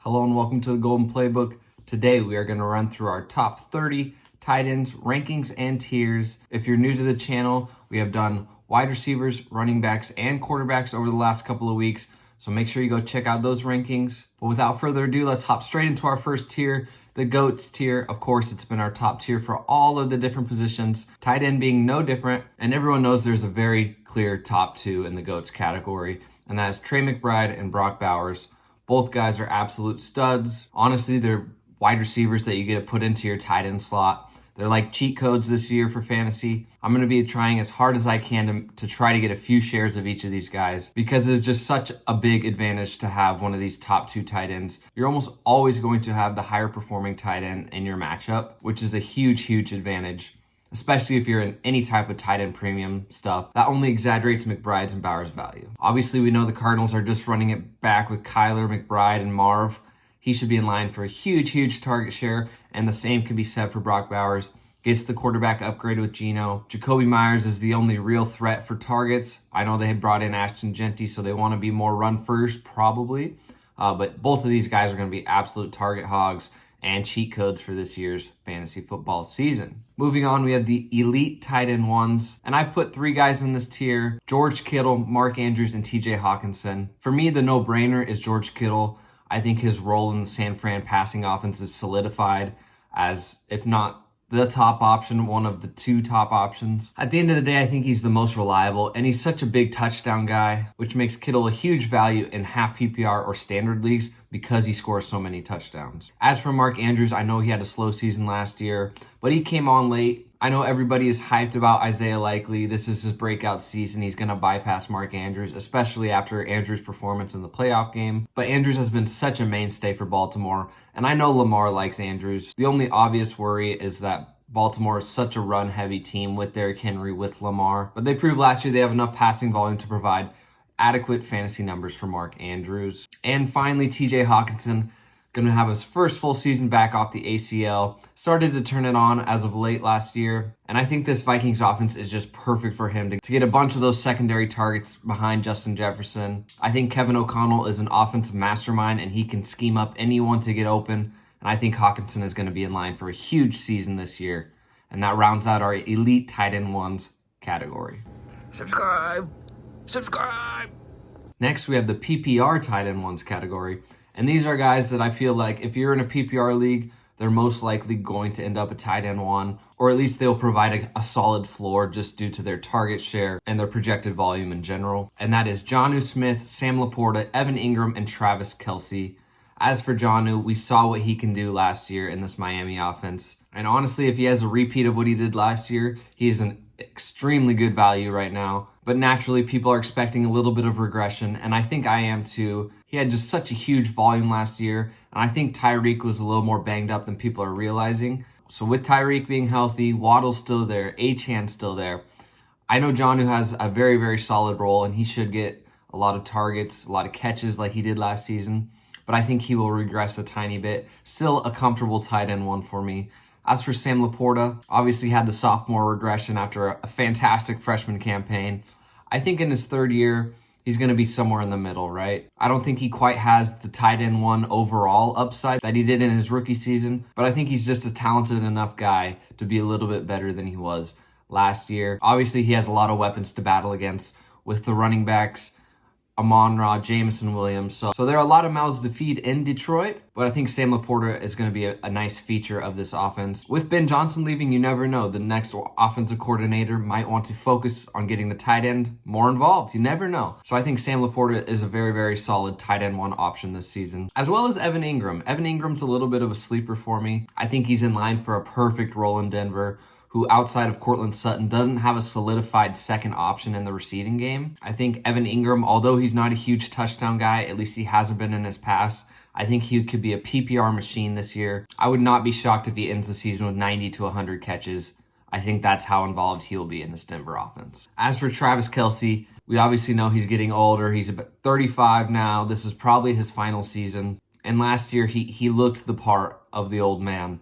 Hello and welcome to the Golden Playbook. Today we are going to run through our top 30 tight ends, rankings, and tiers. If you're new to the channel, we have done wide receivers, running backs, and quarterbacks over the last couple of weeks. So make sure you go check out those rankings. But without further ado, let's hop straight into our first tier, the GOATS tier. Of course, it's been our top tier for all of the different positions, tight end being no different. And everyone knows there's a very clear top two in the GOATS category, and that is Trey McBride and Brock Bowers. Both guys are absolute studs. Honestly, they're wide receivers that you get to put into your tight end slot. They're like cheat codes this year for fantasy. I'm going to be trying as hard as I can to try to get a few shares of each of these guys because it's just such a big advantage to have one of these top two tight ends. You're almost always going to have the higher performing tight end in your matchup, which is a huge advantage, especially if you're in any type of tight end premium stuff. That only exaggerates McBride's and Bowers' value. Obviously, we know the Cardinals are just running it back with Kyler, McBride, and Marv. He should be in line for a huge target share, and the same can be said for Brock Bowers. Gets the quarterback upgrade with Geno. Jacoby Myers is the only real threat for targets. I know they had brought in Ashton Genty, so they want to be more run first, probably. But both of these guys are going to be absolute target hogs and cheat codes for this year's fantasy football season. Moving on, we have the elite tight end ones, and I put three guys in this tier: George Kittle, Mark Andrews, and TJ Hawkinson. For me, the no-brainer is George Kittle. I think his role in the San Fran passing offense is solidified as, if not the top option, one of the two top options. At the end of the day, I think he's the most reliable, and he's such a big touchdown guy, which makes Kittle a huge value in half PPR or standard leagues because he scores so many touchdowns. As for Mark Andrews, I know he had a slow season last year, but he came on late. I know everybody is hyped about Isaiah Likely. This is his breakout season. He's going to bypass Mark Andrews, especially after Andrews' performance in the playoff game. But Andrews has been such a mainstay for Baltimore, and I know Lamar likes Andrews. The only obvious worry is that Baltimore is such a run-heavy team with Derrick Henry, with Lamar. But they proved last year they have enough passing volume to provide adequate fantasy numbers for Mark Andrews. And finally, TJ Hawkinson, going to have his first full season back off the ACL. Started to turn it on as of late last year. And I think this Vikings offense is just perfect for him to get a bunch of those secondary targets behind Justin Jefferson. I think Kevin O'Connell is an offensive mastermind, and he can scheme up anyone to get open. And I think Hawkinson is going to be in line for a huge season this year. And that rounds out our elite tight end ones category. Subscribe! Next, we have the PPR tight end ones category. And these are guys that I feel like if you're in a PPR league, they're most likely going to end up a tight end one, or at least they'll provide a solid floor just due to their target share and their projected volume in general. And that is Jonnu Smith, Sam Laporta, Evan Ingram, and Travis Kelce. As for Jonnu, we saw what he can do last year in this Miami offense. And honestly, if he has a repeat of what he did last year, he's an extremely good value right now. But naturally, people are expecting a little bit of regression, and I think I am too. He had just such a huge volume last year, and I think Tyreek was a little more banged up than people are realizing. So with Tyreek being healthy, Waddle's still there, Achan's still there. I know Jonnu has a very solid role, and he should get a lot of targets, a lot of catches like he did last season. But I think he will regress a tiny bit. Still a comfortable tight end one for me. As for Sam Laporta, obviously had the sophomore regression after a fantastic freshman campaign. I think in his third year, he's going to be somewhere in the middle, right? I don't think he quite has the tight end one overall upside that he did in his rookie season, but I think he's just a talented enough guy to be a little bit better than he was last year. Obviously, he has a lot of weapons to battle against with the running backs, Amon-Ra, Jameson Williams. So there are a lot of mouths to feed in Detroit, but I think Sam Laporta is going to be a nice feature of this offense. With Ben Johnson leaving, you never know. The next offensive coordinator might want to focus on getting the tight end more involved. You never know. So I think Sam Laporta is a very solid tight end one option this season, as well as Evan Ingram. Evan Ingram's a little bit of a sleeper for me. I think he's in line for a perfect role in Denver, who outside of Cortland Sutton doesn't have a solidified second option in the receiving game. I think Evan Ingram, although he's not a huge touchdown guy, at least he hasn't been in his past, I think he could be a PPR machine this year. I would not be shocked if he ends the season with 90 to 100 catches. I think that's how involved he'll be in this Denver offense. As for Travis Kelce, we obviously know he's getting older. He's about 35 now. This is probably his final season. And last year, he looked the part of the old man.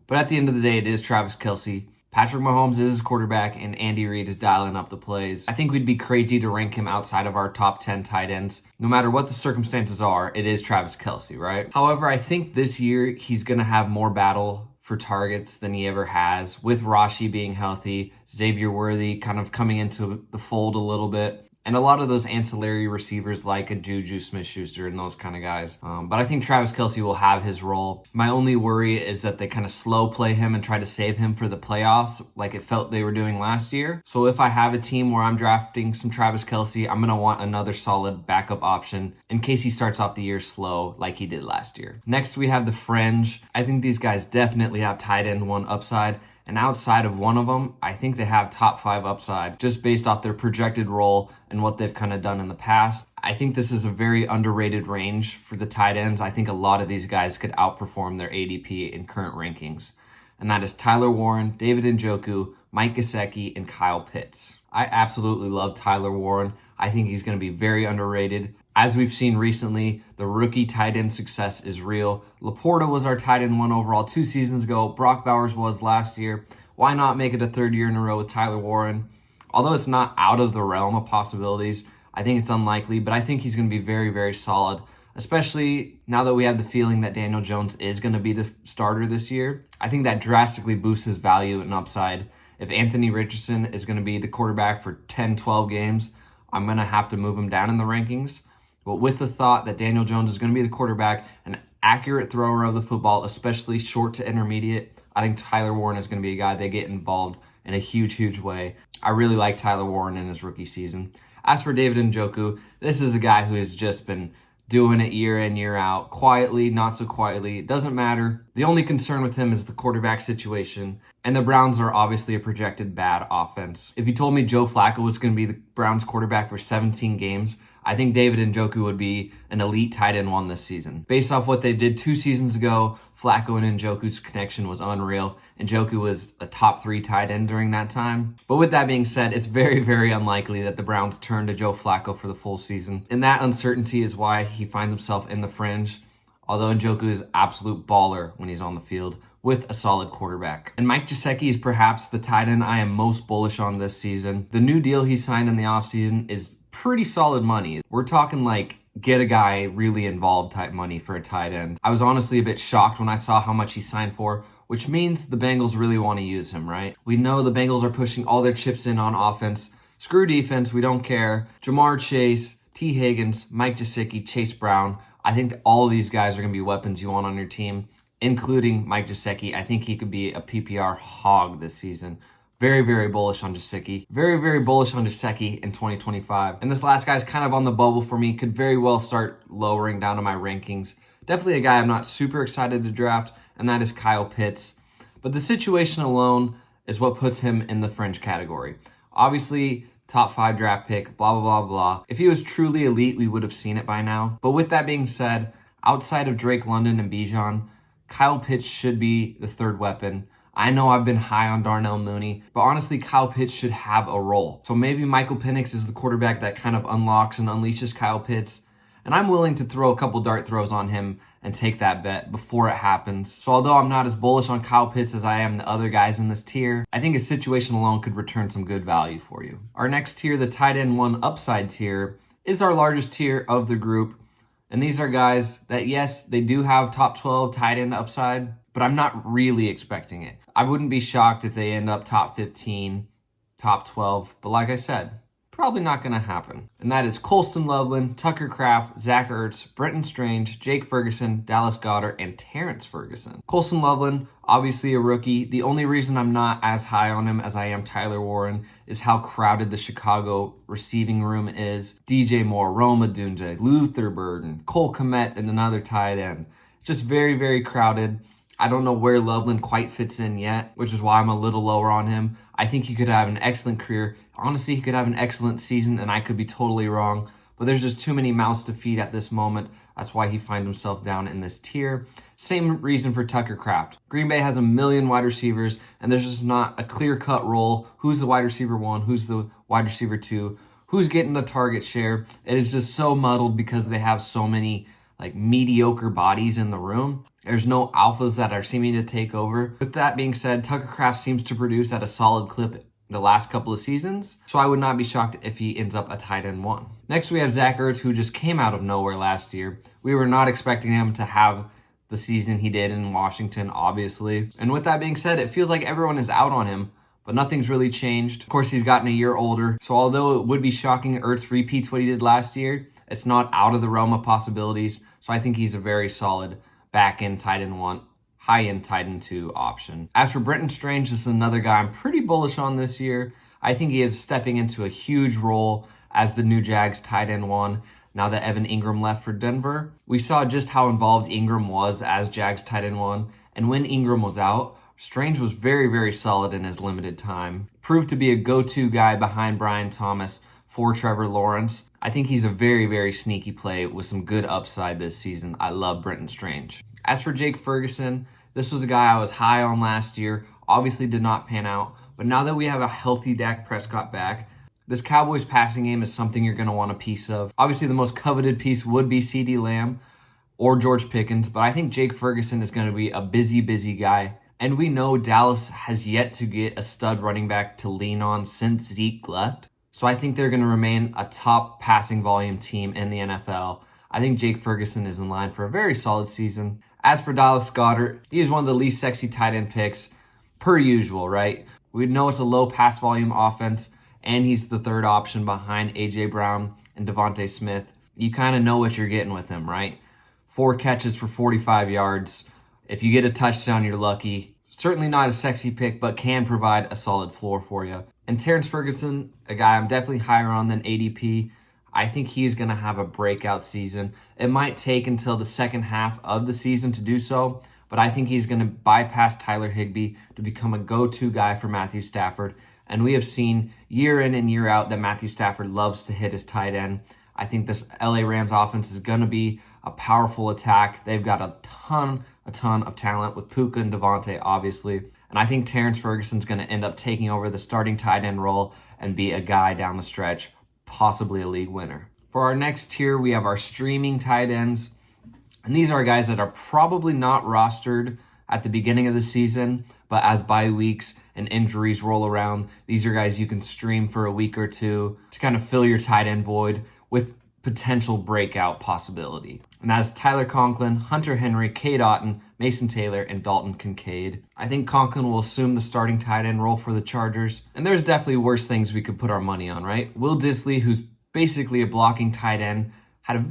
But at the end of the day, it is Travis Kelce. Patrick Mahomes is his quarterback, and Andy Reid is dialing up the plays. I think we'd be crazy to rank him outside of our top 10 tight ends. No matter what the circumstances are, it is Travis Kelce, right? However, I think this year he's going to have more battle for targets than he ever has, with Rashi being healthy, Xavier Worthy kind of coming into the fold a little bit, and a lot of those ancillary receivers like a Juju Smith-Schuster and those kind of guys. But I think Travis Kelce will have his role. My only worry is that they kind of slow play him and try to save him for the playoffs like it felt they were doing last year. So if I have a team where I'm drafting some Travis Kelce, I'm going to want another solid backup option in case he starts off the year slow like he did last year. Next, we have the Fringe. I think these guys definitely have tight end 1 upside. And outside of one of them, I think they have top 5 upside just based off their projected role and what they've kind of done in the past. I think this is a very underrated range for the tight ends. I think a lot of these guys could outperform their ADP in current rankings. And that is Tyler Warren, David Njoku, Mike Gesicki, and Kyle Pitts. I absolutely love Tyler Warren. I think he's going to be very underrated. As we've seen recently, the rookie tight end success is real. Laporta was our tight end 1 overall 2 seasons ago. Brock Bowers was last year. Why not make it a 3rd year in a row with Tyler Warren? Although it's not out of the realm of possibilities, I think it's unlikely, but I think he's going to be very, very solid, especially now that we have the feeling that Daniel Jones is going to be the starter this year. I think that drastically boosts his value and upside. If Anthony Richardson is going to be the quarterback for 10, 12 games, I'm going to have to move him down in the rankings. But with the thought that Daniel Jones is going to be the quarterback, an accurate thrower of the football, especially short to intermediate, I think Tyler Warren is going to be a guy they get involved in a huge, huge way. I really like Tyler Warren in his rookie season. As for David Njoku, this is a guy who has just been doing it year in, year out, quietly, not so quietly. It doesn't matter. The only concern with him is the quarterback situation, and the Browns are obviously a projected bad offense. If you told me Joe Flacco was going to be the Browns quarterback for 17 games, I think David Njoku would be an elite tight end 1 this season. Based off what they did 2 seasons ago, Flacco and Njoku's connection was unreal. Njoku was a top 3 tight end during that time. But with that being said, it's very, very unlikely that the Browns turn to Joe Flacco for the full season. And that uncertainty is why he finds himself in the fringe, although Njoku is absolute baller when he's on the field with a solid quarterback. And Mike Gesicki is perhaps the tight end I am most bullish on this season. The new deal he signed in the offseason is pretty solid money. We're talking like get a guy really involved type money for a tight end. I was honestly a bit shocked when I saw how much he signed for, which means the Bengals really want to use him, right? We know the Bengals are pushing all their chips in on offense. Screw defense, we don't care. Jamar Chase, T. Higgins, Mike Gesicki, Chase Brown. I think that all of these guys are going to be weapons you want on your team, including Mike Gesicki. I think he could be a PPR hog this season. Very, very bullish on Gesicki. Very, very bullish on Gesicki in 2025. And this last guy's kind of on the bubble for me. Could very well start lowering down to my rankings. Definitely a guy I'm not super excited to draft, and that is Kyle Pitts. But the situation alone is what puts him in the fringe category. Obviously, top 5 draft pick, blah, blah, blah, blah. If he was truly elite, we would have seen it by now. But with that being said, outside of Drake London and Bijan, Kyle Pitts should be the 3rd weapon. I know I've been high on Darnell Mooney, but honestly, Kyle Pitts should have a role. So maybe Michael Penix is the quarterback that kind of unlocks and unleashes Kyle Pitts, and I'm willing to throw a couple dart throws on him and take that bet before it happens. So although I'm not as bullish on Kyle Pitts as I am the other guys in this tier, I think his situation alone could return some good value for you. Our next tier, the tight end 1 upside tier, is our largest tier of the group. And these are guys that, yes, they do have top 12 tight end upside, but I'm not really expecting it. I wouldn't be shocked if they end up top 15, top 12, but like I said, probably not going to happen. And that is Colston Loveland, Tucker Kraft, Zach Ertz, Brenton Strange, Jake Ferguson, Dallas Goedert, and Terrence Ferguson. Colston Loveland, obviously a rookie. The only reason I'm not as high on him as I am Tyler Warren is how crowded the Chicago receiving room is. DJ Moore, Rome Odunze, Luther Burden, Cole Kmet, and another tight end. It's just very, very crowded. I don't know where Loveland quite fits in yet, which is why I'm a little lower on him. I think he could have an excellent career. Honestly, he could have an excellent season, and I could be totally wrong. But there's just too many mouths to feed at this moment. That's why he finds himself down in this tier. Same reason for Tucker Kraft. Green Bay has a million wide receivers, and there's just not a clear-cut role. Who's the wide receiver 1? Who's the wide receiver 2? Who's getting the target share? It is just so muddled because they have so many like mediocre bodies in the room. There's no alphas that are seeming to take over. With that being said, Tucker Kraft seems to produce at a solid clip the last couple of seasons, so I would not be shocked if he ends up a tight end 1. Next, we have Zach Ertz, who just came out of nowhere last year. We were not expecting him to have the season he did in Washington, obviously. And with that being said, it feels like everyone is out on him, but nothing's really changed. Of course, he's gotten a year older, so although it would be shocking Ertz repeats what he did last year, it's not out of the realm of possibilities, so I think he's a very solid back-end tight end 1, high-end tight end 2 option. As for Brenton Strange, this is another guy I'm pretty bullish on this year. I think he is stepping into a huge role as the new Jags tight end 1 now that Evan Ingram left for Denver. We saw just how involved Ingram was as Jags tight end 1, and when Ingram was out, Strange was very, very solid in his limited time. Proved to be a go-to guy behind Brian Thomas for Trevor Lawrence. I think he's a very, very sneaky play with some good upside this season. I love Brenton Strange. As for Jake Ferguson, this was a guy I was high on last year. Obviously did not pan out. But now that we have a healthy Dak Prescott back, this Cowboys passing game is something you're going to want a piece of. Obviously, the most coveted piece would be CeeDee Lamb or George Pickens, but I think Jake Ferguson is going to be a busy, busy guy. And we know Dallas has yet to get a stud running back to lean on since Zeke left. So I think they're going to remain a top passing volume team in the NFL. I think Jake Ferguson is in line for a very solid season. As for Dallas Goedert, he is one of the least sexy tight end picks per usual, right? We know it's a low pass volume offense, and he's the third option behind A.J. Brown and Devontae Smith. You kind of know what you're getting with him, right? 4 catches for 45 yards. If you get a touchdown, you're lucky. Certainly not a sexy pick, but can provide a solid floor for you. And Terrence Ferguson, a guy I'm definitely higher on than ADP. I think he's going to have a breakout season. It might take until the second half of the season to do so, but I think he's going to bypass Tyler Higbee to become a go-to guy for Matthew Stafford. And we have seen year in and year out that Matthew Stafford loves to hit his tight end. I think this LA Rams offense is going to be a powerful attack. They've got a ton of talent with Puka and Devontae, obviously. And I think Terrence Ferguson's going to end up taking over the starting tight end role and be a guy down the stretch, possibly a league winner. For our next tier, we have our streaming tight ends. And these are guys that are probably not rostered at the beginning of the season, but as bye weeks and injuries roll around, these are guys you can stream for a week or two to kind of fill your tight end void with potential breakout possibility. And that's Tyler Conklin, Hunter Henry, Cade Otton, Mason Taylor, and Dalton Kincaid. I think Conklin will assume the starting tight end role for the Chargers. And there's definitely worse things we could put our money on, right? Will Dissly, who's basically a blocking tight end, had a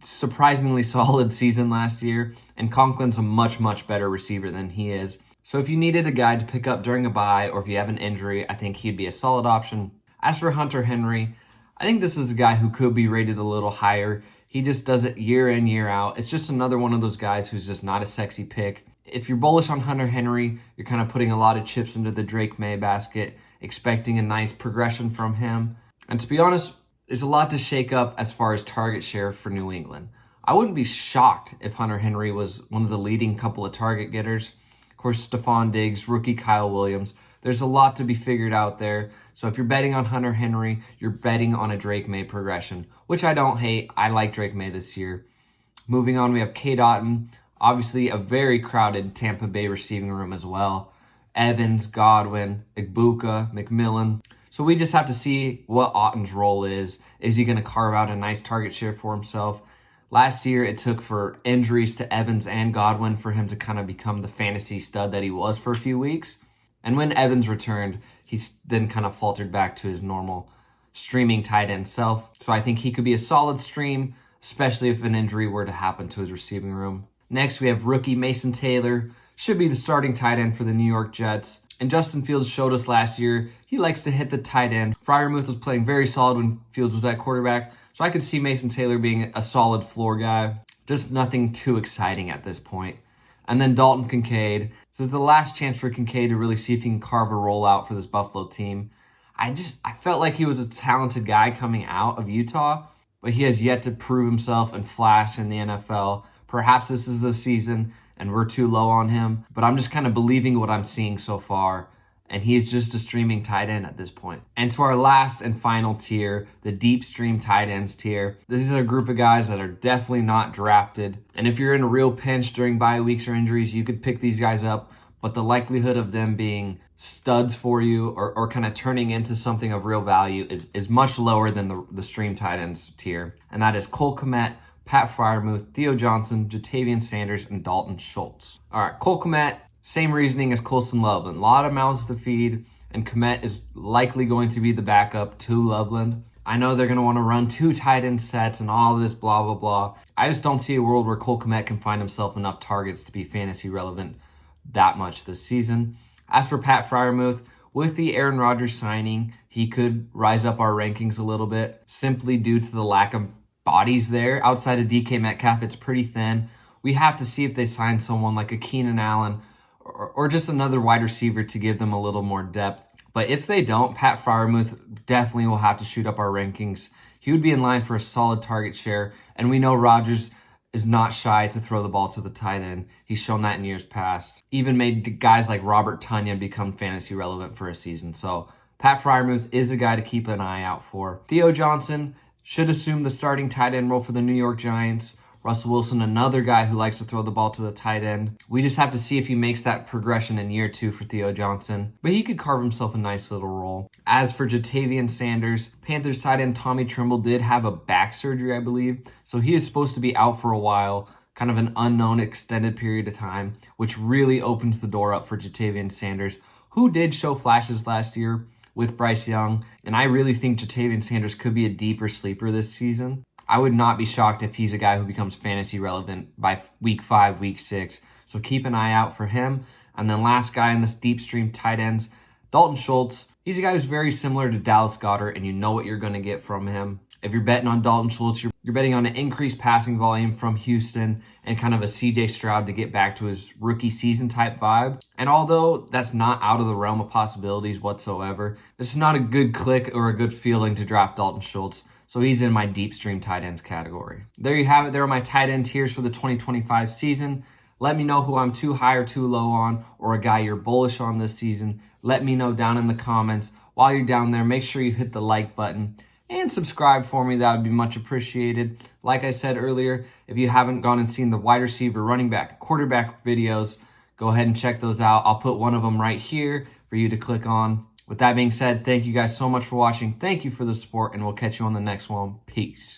surprisingly solid season last year, and Conklin's a much better receiver than he is. So if you needed a guy to pick up during a bye, or if you have an injury, I think he'd be a solid option. As for Hunter Henry, I think this is a guy who could be rated a little higher. He just does it year in, year out. It's just another one of those guys who's just not a sexy pick. If you're bullish on Hunter Henry, you're kind of putting a lot of chips into the Drake May basket, expecting a nice progression from him. And to be honest, there's a lot to shake up as far as target share for New England. I wouldn't be shocked if Hunter Henry was one of the leading couple of target getters. Of course, Stephon Diggs, rookie Kyle Williams. There's a lot to be figured out there. So if you're betting on Hunter Henry, you're betting on a Drake May progression, which I don't hate. I like Drake May this year. Moving on, we have Cade Otton. Obviously, a very crowded Tampa Bay receiving room as well. Evans, Godwin, Igbuka, McMillan. So we just have to see what Otton's role is. Is he going to carve out a nice target share for himself? Last year, it took for injuries to Evans and Godwin for him to kind of become the fantasy stud that he was for a few weeks. And when Evans returned, he then kind of faltered back to his normal streaming tight end self. So I think he could be a solid stream, especially if an injury were to happen to his receiving room. Next, we have rookie Mason Taylor. Should be the starting tight end for the New York Jets. And Justin Fields showed us last year, he likes to hit the tight end. Freiermuth was playing very solid when Fields was at quarterback. So I could see Mason Taylor being a solid floor guy. Just nothing too exciting at this point. And then Dalton Kincaid. This is the last chance for Kincaid to really see if he can carve a rollout for this Buffalo team. I felt like he was a talented guy coming out of Utah, but he has yet to prove himself and flash in the NFL. Perhaps this is the season and we're too low on him, but I'm just kind of believing what I'm seeing so far. and he's just a streaming tight end at this point. And to our last and final tier, the deep stream tight ends tier. This is a group of guys that are definitely not drafted. And if you're in a real pinch during bye weeks or injuries, you could pick these guys up. But the likelihood of them being studs for you or kind of turning into something of real value is much lower than the stream tight ends tier. And that is Cole Kmet, Pat Freiermuth, Theo Johnson, Jatavian Sanders, and Dalton Schultz. All right, Cole Kmet, same reasoning as Colston Loveland. A lot of mouths to feed, and Kmet is likely going to be the backup to Loveland. I know they're going to want to run 2 tight end sets and all this blah, blah, blah. I just don't see a world where Cole Kmet can find himself enough targets to be fantasy relevant that much this season. As for Pat Freiermuth, with the Aaron Rodgers signing, he could rise up our rankings a little bit simply due to the lack of bodies there. Outside of DK Metcalf, it's pretty thin. We have to see if they sign someone like a Keenan Allen or just another wide receiver to give them a little more depth. But if they don't, Pat Freiermuth definitely will have to shoot up our rankings. He would be in line for a solid target share, and we know Rodgers is not shy to throw the ball to the tight end. He's shown that in years past. Even made guys like Robert Tonyan become fantasy relevant for a season. So Pat Freiermuth is a guy to keep an eye out for. Theo Johnson should assume the starting tight end role for the New York Giants. Russell Wilson, another guy who likes to throw the ball to the tight end. We just have to see if he makes that progression in year 2 for Theo Johnson. But he could carve himself a nice little role. As for Jatavian Sanders, Panthers tight end Tommy Tremble did have a back surgery, I believe. So he is supposed to be out for a while, kind of an unknown extended period of time, which really opens the door up for Jatavian Sanders, who did show flashes last year with Bryce Young. And I really think Jatavian Sanders could be a deeper sleeper this season. I would not be shocked if he's a guy who becomes fantasy relevant by week 5, week 6. So keep an eye out for him. And then last guy in this deep stream tight ends, Dalton Schultz. He's a guy who's very similar to Dallas Goedert, and you know what you're going to get from him. If you're betting on Dalton Schultz, you're betting on an increased passing volume from Houston and kind of a CJ Stroud to get back to his rookie season type vibe. And although that's not out of the realm of possibilities whatsoever, this is not a good click or a good feeling to draft Dalton Schultz. So he's in my deep stream tight ends category. There you have it. There are my tight end tiers for the 2025 season. Let me know who I'm too high or too low on, or a guy you're bullish on this season. Let me know down in the comments. While you're down there, make sure you hit the like button and subscribe for me. That would be much appreciated. Like I said earlier, if you haven't gone and seen the wide receiver, running back, quarterback videos, go ahead and check those out. I'll put one of them right here for you to click on. With that being said, thank you guys so much for watching. Thank you for the support, and we'll catch you on the next one. Peace.